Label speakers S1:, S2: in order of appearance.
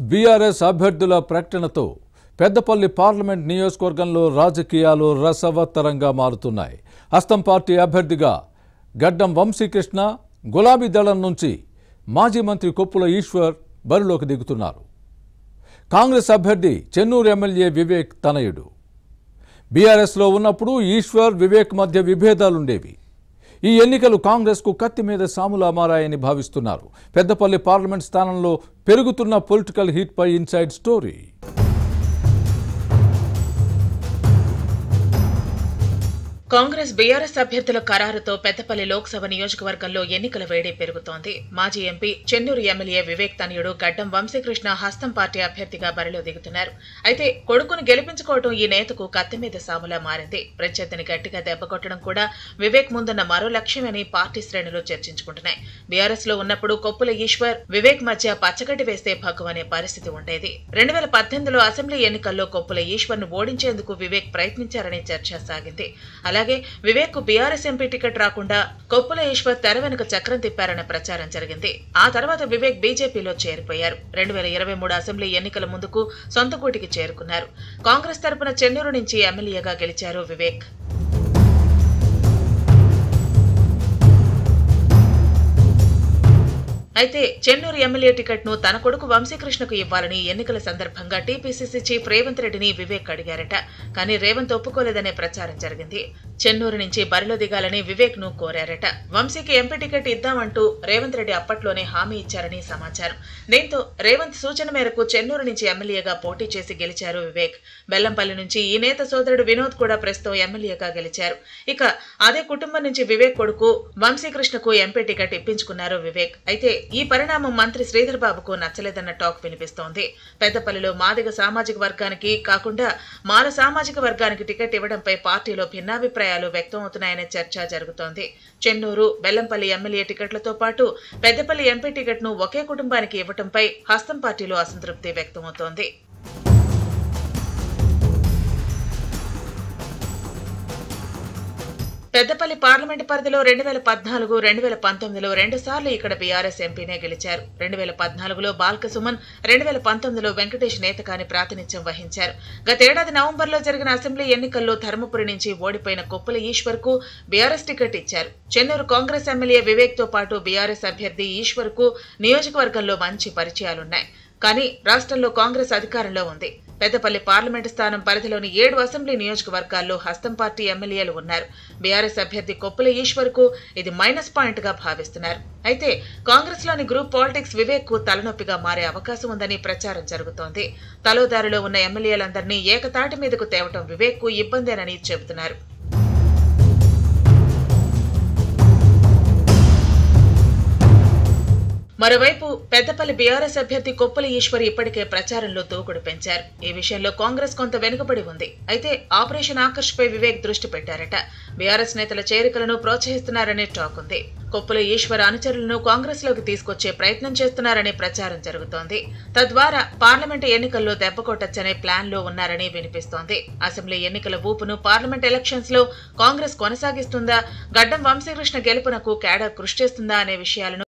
S1: BRS అభ్యర్థుల ప్రకటనతో Peddapalli parliament నియోజకవర్గంలో రాజకీయాలు రసవత్తరంగా మారుతున్నాయి. హస్తం పార్టీ అభ్యర్థిగా గడ్డం వంశీకృష్ణ, గులాబీ దళం నుంచి మాజీ మంత్రి కొప్పుల ఈశ్వర్ బరిలోకి దిగుతున్నారు. కాంగ్రెస్ అభ్యర్థి చెన్నూరు ఎమ్మెల్యే వివేక్ తనయుడు. బీఆర్ఎస్లో ఉన్నప్పుడు ఈశ్వర్, వివేక్ మధ్య విభేదాలుండేవి. ఈ ఎన్నికలు కాంగ్రెస్కు కత్తి మీద సాములా మారాయని భావిస్తున్నారు. పెద్దపల్లి పార్లమెంట్ స్థానంలో పెరుగుతున్న పొలిటికల్ హీట్ పై ఇన్సైడ్ స్టోరీ.
S2: కాంగ్రెస్ బీఆర్ఎస్ అభ్యర్థుల ఖరారుతో పెద్దపల్లి లోక్సభ నియోజకవర్గంలో ఎన్నికల వేడి పెరుగుతోంది. మాజీ ఎంపీ చెన్నూరు ఎమ్మెల్యే వివేక్ తనయుడు గడ్డం వంశీకృష్ణ హస్తం పార్టీ అభ్యర్థిగా బరిలో దిగుతున్నారు. అయితే కొడుకును గెలిపించుకోవడం ఈ నేతకు కత్తి మీద సాములా మారింది. ప్రత్యర్థిని గట్టిగా దెబ్బకొట్టడం కూడా వివేక్ ముందున్న మరో లక్ష్యమని పార్టీ శ్రేణులు చర్చించుకుంటున్నాయి. బీఆర్ఎస్ లో ఉన్నప్పుడు కొప్పుల ఈశ్వర్, వివేక్ మధ్య పచ్చగడ్డి వేస్తే భగ్గుమనే పరిస్థితి ఉండేది. 2018లో అసెంబ్లీ ఎన్నికల్లో కొప్పుల ఈశ్వర్ ను ఓడించేందుకు వివేక్ ప్రయత్నించారని చర్చ సాగింది. అలాగే వివేక్ కు బీఆర్ఎస్ ఎంపీ టికెట్ రాకుండా కొప్పుల ఈశ్వర్ తెర వెనుక చక్రం తిప్పారన్న ప్రచారం జరిగింది. ఆ తర్వాత వివేక్ బీజేపీలో చేరిపోయారు. 2023 అసెంబ్లీ ఎన్నికల ముందుకు సొంత గూటికి చేరుకున్నారు. కాంగ్రెస్ తరపున చెన్నూరు నుంచి ఎమ్మెల్యేగా గెలిచారు వివేక్. అయితే చెన్నూరు ఎమ్మెల్యే టికెట్ ను తన కొడుకు వంశీకృష్ణకు ఇవ్వాలని ఎన్నికల సందర్భంగా టీపీసీసీ చీఫ్ రేవంత్ రెడ్డిని వివేక్ అడిగారట. కానీ రేవంత్ ఒప్పుకోలేదనే ప్రచారం జరిగింది. చెన్నూరు నుంచి బరిలో దిగాలని వివేక్ ను కోరారట. వంశీకి ఎంపీ టికెట్ ఇద్దామంటూ రేవంత్ రెడ్డి అప్పట్లోనే హామీ ఇచ్చారని సమాచారం. దీంతో రేవంత్ సూచన మేరకు చెన్నూరు నుంచి ఎమ్మెల్యేగా పోటీ చేసి గెలిచారు వివేక్. బెల్లంపల్లి నుంచి ఈ నేత సోదరుడు వినోద్ కూడా ప్రస్తుతం ఎమ్మెల్యేగా గెలిచారు. ఇక అదే కుటుంబం నుంచి వివేక్ కొడుకు వంశీకృష్ణకు ఎంపీ టికెట్ ఇప్పించుకున్నారు వివేక్. అయితే ఈ పరిణామం మంత్రి శ్రీధర్ బాబుకు నచ్చలేదన్న టాక్ వినిపిస్తోంది. పెద్దపల్లిలో మాదిగ సామాజిక వర్గానికి కాకుండా మాల సామాజిక వర్గానికి టికెట్ ఇవ్వడంపై పార్టీలో భిన్నాభిప్రాయాలు వ్యక్తమవుతున్నాయనే చర్చ జరుగుతోంది. చెన్నూరు, బెల్లంపల్లి ఎమ్మెల్యే టికెట్లతో పాటు పెద్దపల్లి ఎంపీ టికెట్ ను ఒకే కుటుంబానికి ఇవ్వడంపై హస్తం పార్టీలో అసంతృప్తి వ్యక్తమవుతోంది. పెద్దపల్లి పార్లమెంటు పరిధిలో 2014, 2019లో 2 సార్లు ఇక్కడ బీఆర్ఎస్ ఎంపీనే గెలిచారు. 2014లో బాల్క సుమన్, 2019లో వెంకటేష్ నేతకాని ప్రాతినిధ్యం వహించారు. గతేడాది నవంబర్లో జరిగిన అసెంబ్లీ ఎన్నికల్లో ధర్మపురి నుంచి ఓడిపోయిన కొప్పుల ఈశ్వర్ కు బీఆర్ఎస్ టికెట్ ఇచ్చారు. చెన్నూరు కాంగ్రెస్ ఎమ్మెల్యే వివేక్ తో పాటు బీఆర్ఎస్ అభ్యర్థి ఈశ్వర్ కు నియోజకవర్గంలో మంచి పరిచయాలున్నాయి. కానీ రాష్ట్రంలో కాంగ్రెస్ అధికారంలో ఉంది. పెద్దపల్లి పార్లమెంటు స్థానం పరిధిలోని 7 అసెంబ్లీ నియోజకవర్గాల్లో హస్తం పార్టీ ఎమ్మెల్యేలు ఉన్నారు. బీఆర్ఎస్ అభ్యర్థి కొప్పుల ఈశ్వర్ కు ఇది మైనస్ పాయింట్ గా భావిస్తున్నారు. అయితే కాంగ్రెస్ లోని గ్రూప్ పాలిటిక్స్ వివేక్ కు తలనొప్పిగా మారే అవకాశం ఉందని ప్రచారం జరుగుతోంది. తలోదారిలో ఉన్న ఎమ్మెల్యేలందరినీ ఏకతాటి మీదకు తేవటం వివేక్ కు ఇబ్బందేనని చెబుతున్నారు. మరోవైపు పెద్దపల్లి బీఆర్ఎస్ అభ్యర్థి కొప్పుల ఈశ్వర్ ఇప్పటికే ప్రచారంలో దూకుడు పెంచారు. ఈ విషయంలో కాంగ్రెస్ కొంత వెనుకబడి ఉంది. అయితే ఆపరేషన్ ఆకర్ష్ పై వివేక్ దృష్టి పెట్టారట. బీఆర్ఎస్ నేతల చేరికలను ప్రోత్సహిస్తున్నారనే టాక్ ఉంది. కొప్పుల ఈశ్వర్ అనుచరులను కాంగ్రెస్ లోకి తీసుకొచ్చే ప్రయత్నం చేస్తున్నారనే ప్రచారం జరుగుతోంది. తద్వారా పార్లమెంటు ఎన్నికల్లో దెబ్బకొట్టచ్చనే ప్లాన్ లో ఉన్నారని వినిపిస్తోంది. అసెంబ్లీ ఎన్నికల ఊపును పార్లమెంట్ ఎలక్షన్స్ లో కాంగ్రెస్ కొనసాగిస్తుందా, గడ్డం వంశీకృష్ణ గెలుపునకు కేడర్ కృషి చేస్తుందా అనే విషయాలను